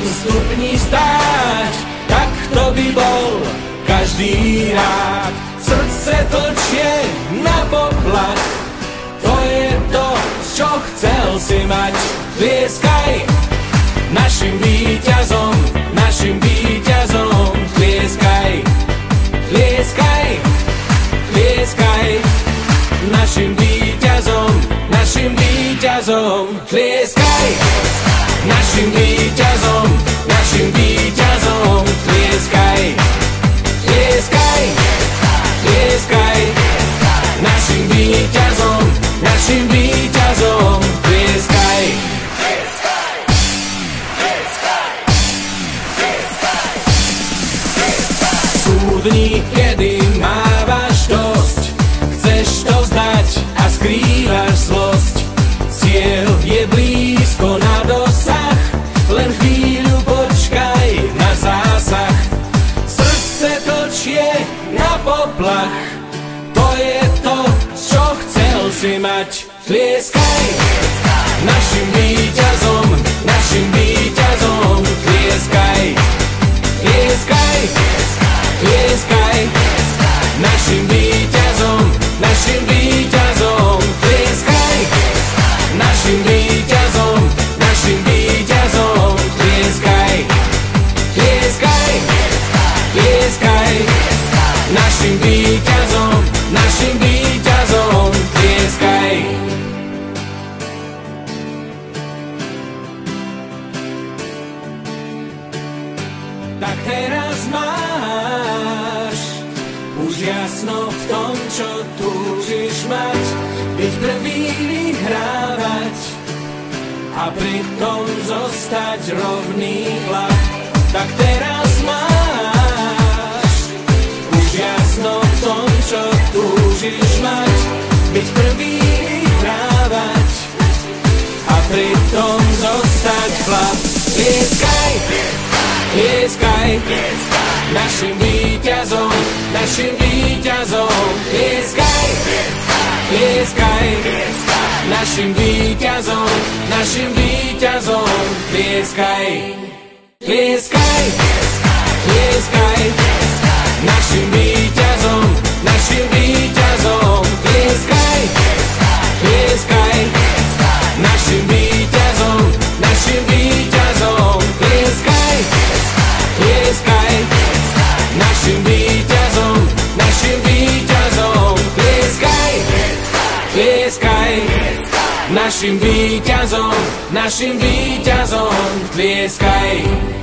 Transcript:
stupni stáť, tak to by bol každý rád. Srdce tlčie na poplach, to je to, čo chcel si mať. Tlieskaj našim víťazom, našim víťazom. Tlieskaj, tlieskaj, tlieskaj našim víťazom, našim víťazom. Tlieskaj našim víťazom, našim víťazom. Tlieskaj, tlieskaj, tlieskaj našim víťazom, našim víťazom. Tlieskaj. Súdni, kedy mávaš dosť, chceš to vzdať a skrývaš zlosť. Cieľ je blízko na dosah, len chvíľu počkaj na zásah. Srdce tlčie na poplach, to je to, čo chcel si mať. Tlieskaj našim víťazom, našim víťazom. Tlieskaj, tlieskaj, tlieskaj našim víťazom, našim víťazom. Tlieskaj našim víťazom, našim víťazom. Tlieskaj, tlieskaj, tlieskaj našim víťazom, našim víťazom. Tlieskaj. Tak teraz máš už jasno v tom, čo túžiš mať, byť prvý, vyhrávať a pritom zostať rovný hlad. Tak teraz máš už jasno v tom, čo túžiš mať, byť prvý, vyhrávať a pritom zostať chlap. Tlieskaj, tlieskaj našim víťazom, našim víťazom. Tlieskaj, tlieskaj našim víťazom, našim víťazom. Tlieskaj, tlieskaj, tlieskaj našim víťazom, našim víťazom. Tlieskaj, tlieskaj našim víťazom, našim víťazom. Tlieskaj, tlieskaj našim víťazom, našim víťazom. Tlieskaj, tlieskaj našim víťazom, našim víťazom. Tlieskaj.